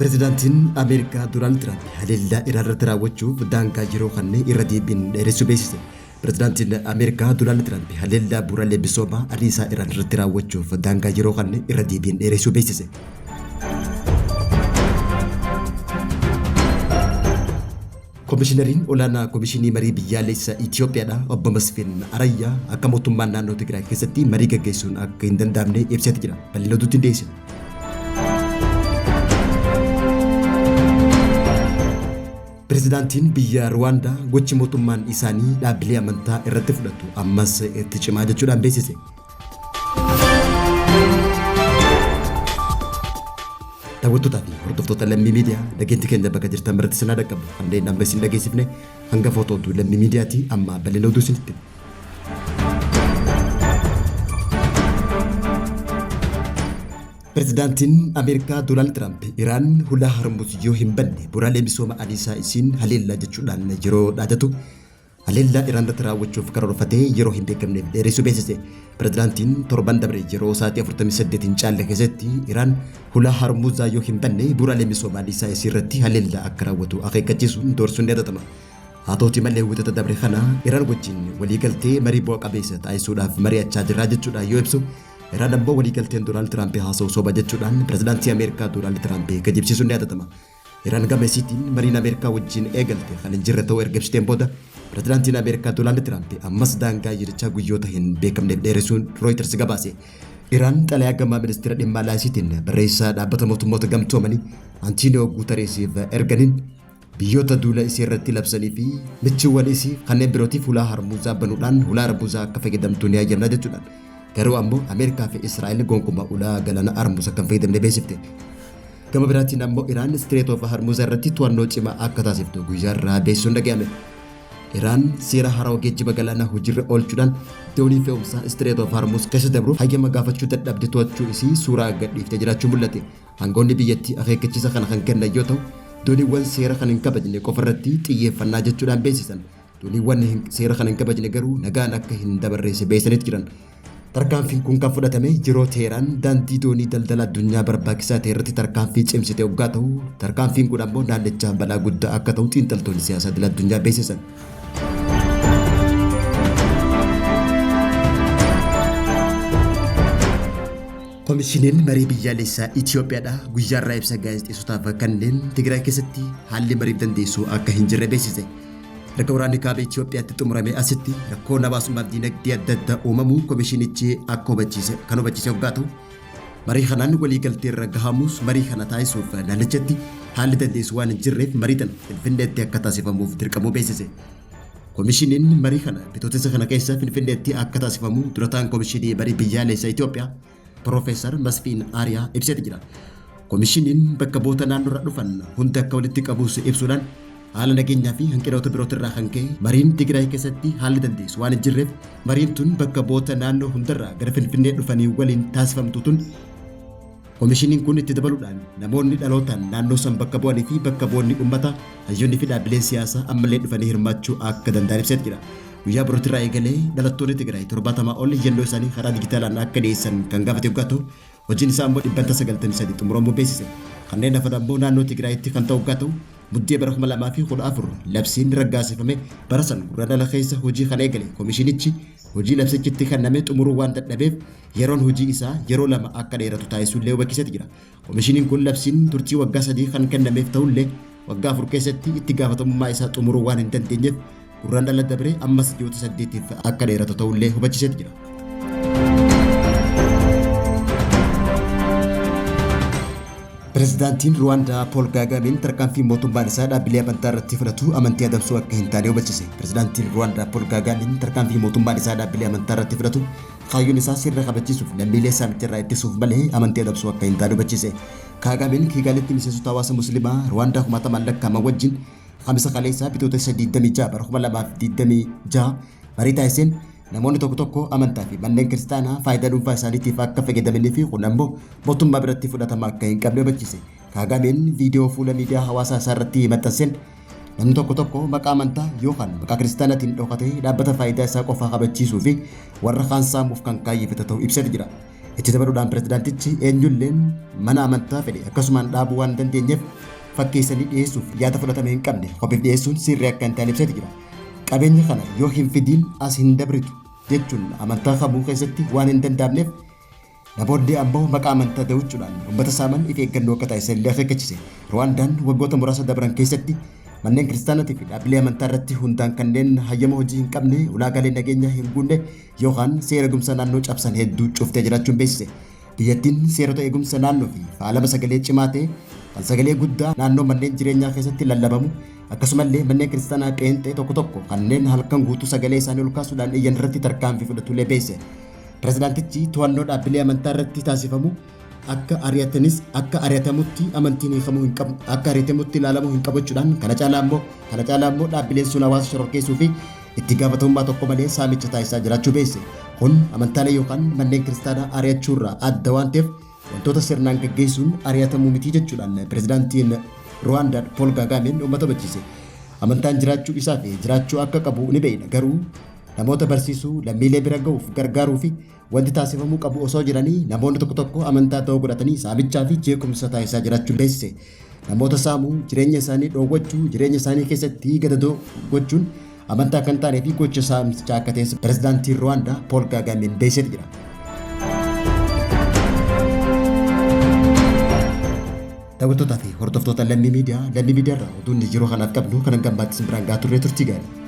Pirezidaantiin Ameerikaa Doonaald Tiraamp haleellaa Iraan raawwachuuf daangaa yeroo kannee irra deebiin dheeressuu beeksise. Pirezidaantiin Ameerikaa Doonaald Tiraamp haleellaa bu'uuraalee misoomaa anniisaa Iraan irratti raawwachuuf daangaa yeroo kannee irra deebiin dheeressuu beeksise. Komishinariin olaanaa Komishinii Marii Biyyaalessaa Itoophiyaadhaa Obbo Masfiin Arayyaa akka mootummaan naannoo Tigraay keessatti marii gaggeessuun akka hin danda'amne ibsee jira. Bal'ina oduutti hin dhiyeessine. Pirezidaantiin biyya Ruwaandaa gochi mootummaan isaanii dhaabbilee amantaa irratti fudhatu ammas itti cimaa jechuudhaan beeksise. Daawwattootaa fi hordoftoota Lammii Miidiyaa nageenya keenya bakka jirtan biratti sinaa dhaqqabu kanneen amma isin dhageessifne hanga footootu Lammii Miidiyaati amma bal'ina oduu isinitti. Pirezidaantiin Ameerikaa Doonaald Tiraamp Iraan hulaa Hormuz yoo hin banne bu'uuraalee misooma anniisaa isiin haleellaa jechuudhaan yeroo dhaadatu haleellaa Iraan irratti raawwachuuf karoorfatee yeroo hin beekamneef dheeressuu beeksise. Pirezidaantiin torban dabre yeroo sa'aatii 48 hin caalle keessatti Iraan hulaa Hormuz yoo hin banne bu'uuraalee misooma anniisaa isii irratti haleellaa akka raawwatu akeekkachiisuun doorsuun ni yaadatama. Haa ta'uutii malee wixata dabre kana Iraan wajjin waliigaltee marii bu'a qabeessa taasisuudhaaf mari'achaa jirra jechuudhaan yoo ibsu Iraan ammoo waliigalteen Doonaald Tiraamp haasa'u soba jechuudhaan pirezidaantii Ameerikaa Doonaald Tiraamp gajibsiisuun ni yaadatama. Iraan gama isiitiin mariin Ameerikaa wajjin eegalte kan hin jirre ta'uu erga ibsiteen booda pirezidaantiin Ameerikaa Doonaald Tiraamp ammas daangaa jirichaa guyyoota hin beekamneef dheeressuun Reuters gabaase. Iraan xalayaa gama ministeera dhimma alaa isiitiin barreessaa dhaabbata mootummoota gamtoomanii Antiiniyoo Guutereesiif erganiin biyyoota duula isii irratti labsanii fi michiiwwan isii kanneen birootiif hulaa Hormuzaa banuudhaan hulaa Hormuzaa akka fayyadamtu ni hayyamna jechuudhaan. Garuu ammoo Ameerikaa fi Israa'el gonkumaa ulaa galaana Hormuz akka fayyadamne beeksifte. Gama biraatiin ammoo Iraan Strait of Hormuz irratti to'annoo cimaa akka taasiftu guyyaarraa beeksisuun dhaga'ame. Iraan seera haaraa geejjiba galaanaa hojiirra oolchuudhaan doonii fe'umsaa Strait of Hormuz keessa dabruuf hayyama gaafachuu dadhabde to'achuu isii suuraa gadhiiftee jiraachuu mul'ate. Aangawoonni biyyattii akeekkachiisa kana kan kennan yoo ta'u, dooniiwwan seera kan hin kabajne qofa irratti xiyyeeffannaa jechuudhaan beeksisan. Dooniiwwan seera kan hin kabajne garuu nagaan akka hin dabarreesse beeksisaniit jiran. Tarkaanfiin kun kan fudhatame yeroo Teheraan daandii doonii daldala addunyaa barbaachisaa ta'e irratti tarkaanfii cimsite waggaa ta'u, tarkaanfiin kun ammoo naannichaa balaa guddaa akka ta'u xiinxaltoonni siyaasaa idil addunyaa beeksisan. Komishiniin marii biyyaalessaa Itoophiyaadhaa guyyaarraa ibsa gaazexeessotaaf kanneen Tigraay keessatti haalli mariif dandeessu akka hin jirre beeksise. Erga waraanni kaaba Itoophiyaatti xumurame asitti rakkoo hawaasummaaf dinagdee adda addaa uumamuu komishinichi akka hubachiise waggaa ta'u marii kanaan waliigaltee irra gahamus marii kana taasisuuf naannichatti haalli dandeessu waan hin jirreef marii tan Finfinneetti akka taasifamuuf dirqamuu beeksise. Komishiniin marii kana bitootessa kana keessa Finfinneetti akka taasifamu durataan komishinii marii biyyaalessaa Itoophiyaa Profeesar Masfiin Ariyaa ibsee jira. Komishiniin bakka bu'oota naannoorraa dhufan hunda akka walitti qabuus ibsuudhaan haala nageenyaa fi hanqinoota birootii irraa kan ka'e mariin Tigraay keessatti haalli dandeessu waan hin jirreef mariin tun bakka bu'oota naannoo hundarraa gara Finfinnee dhufanii waliin taasifamtu tun komishiniin kun itti dabaluudhaan namoonni dhalootaan naannoo san bakka bu'anii fi bakka bu'oonni uummataa hayyoonni fi dhaabbileen siyaasaa ammallee dhufanii hirmaachuu akka danda'an ibsee jira. Guyyaa birootii irraa eegalee dhalattoonni Tigraay 70 ol yennoo isaanii karaa dijitaalaan akka dhiyeessan kan gaafate waggaa ta'u hojiin isaa immoo 93 xumuramuu beeksise. Kanneen hafan ammoo naannoo Tigraayitti kan ta'u waggaa ta'u Muddee bara 2014 labsiin raggaasifame bara san gurraandhala keessa hojii kan eegale komishinichi hojii labsichitti kenname xumuruu waan dadhabeef yeroon hojii isaa yeroo lama akka dheeratu taasisuullee hubachiisee jira. Komishiniin kun labsiin turtii waggaa 3 kan kennameef ta'ullee waggaa 4 keessatti itti gaafatamummaa isaa xumuruu waan hin dandeenyeef gurraandhala dabre ammas ji'oota 8tiif akka dheeratu ta'ullee hubachiisee jira. Pirezidaantiin Ruwaandaa Pool Kaagaameen tarkaanfii mootummaan isaa dhaabbilee amantaa irratti fudhatu amantii adamsuu akka hin taane hubachiise. Pirezidaantiin Ruwaandaa Pool Kaagaameen tarkaanfii mootummaan isaa dhaabbilee amantaa irratti fudhatu kaayyoon isaa sirna kabachiisuuf lammiilee isaanitti irraa ittisuuf malee amantii adamsuu akka hin taane hubachiise. Kaagaameen Kigaalitti miseensota hawaasa musliimaa Ruwaandaa kumaatamaan lakkaa'aman wajjin Khamisa kaleessaa bitootessa 26 bara 2026 marii taasiseen namoonni tokko tokko amantaa fi manneen kiristaanaa faayidaa dhuunfaa isaaniitiif akka fayyadamanii fi kun ammoo mootummaa biratti fudhatama akka hin qabne hubachiise. Kaagaameen viidiyoo fuula miidiyaa hawaasaa isaa irratti maxxanseen namni tokko tokko maqaa amantaa yookaan maqaa kiristaanaatiin dhokatee dhaabbata faayidaa isaa qofaa kabachiisuu fi warra kaan saamuuf kan kaayyeffate ta'uu ibsee jira. Itti dabaluudhaan pirezidaantichi eenyulleen mana amantaa fedhe akkasumaan dhaabuu waan dandeenyeef fakkeessanii dhiyeessuuf yaada fudhatame hin qabne kophiif dhiyeessuun sirrii akka hin taane ibseeti jira. Qabeenya kana yoo hin fidiin as hin dabritu jechuun amantaa kamuu keessatti waan hin danda'amneef namoonni ammoo maqaa amantaa da'uudhaan uummata saaman if eeggannoo akka taasisan illee akeekkachiise. Ruwaandaan waggoota muraasa dabran keessatti manneen kiristaanaatii fi dhaabbilee amantaa irratti hundaan kanneen hayyama hojii hin qabne ulaagaalee nageenyaa hin guunne yookaan seera eegumsa naannoo cabsan hedduu cuftee jiraachuun beeksise. Biyyattiin seerota eegumsa naannoo fi faalama sagalee cimaa ta'e kan sagalee guddaa naannoo manneen jireenyaa keessatti lallabamu akkasumallee manneen kiristaanaa qeenxee tokko tokko kanneen halkan guutuu sagalee isaanii ol kaasuudhaan iyyan irratti tarkaanfii fudhatuulee beeksise. Pirezidaantichi to'annoo dhaabbilee amantaa irratti taasifamu akka ari'atamutti amantiin hiikamuu hin qabu akka ari'atamutti ilaalamuu hin qabu jechuudhaan kana caalaa immoo dhaabbileen sun hawaasa shororkeessuu fi itti gaafatamummaa tokko malee saamicha taasisaa jiraachuu beeksise. Kun amantaalee yookaan manneen kiristaanaa ari'achuurraa adda waan ta'eef wantoota sirnaan gaggeessuun ari'atamuu miti jechuudhaan pirezidaantiin Ruwaandaa Pool Kaagameen uummata hubachiise. Amantaan jiraachuu isaa fi jiraachuu akka qabu ni beekna garuu namoota barsiisuu lammiilee bira ga'uuf gargaaruu fi wanti taasifamuu qabu osoo jiranii namoonni tokko tokko amantaa ta'uu godhatanii saamichaa fi jeequmsa taasisaa jiraachuu beeksise. Namoota saamuu jireenya isaanii dhoowwachuu jireenya isaanii keessatti gadadoo gochuun amantaa kan taanee fi gocha saamichaa akka ta'e pirezidaantiin Ruwaandaa Pool Kaagameen beeksisee jira. Daawwattootaa fi hordoftoota lammii miidiyaa irraa oduun yeroo kanaaf qabnu kan gammachiisan biraan gahaa turre turtii gaarii.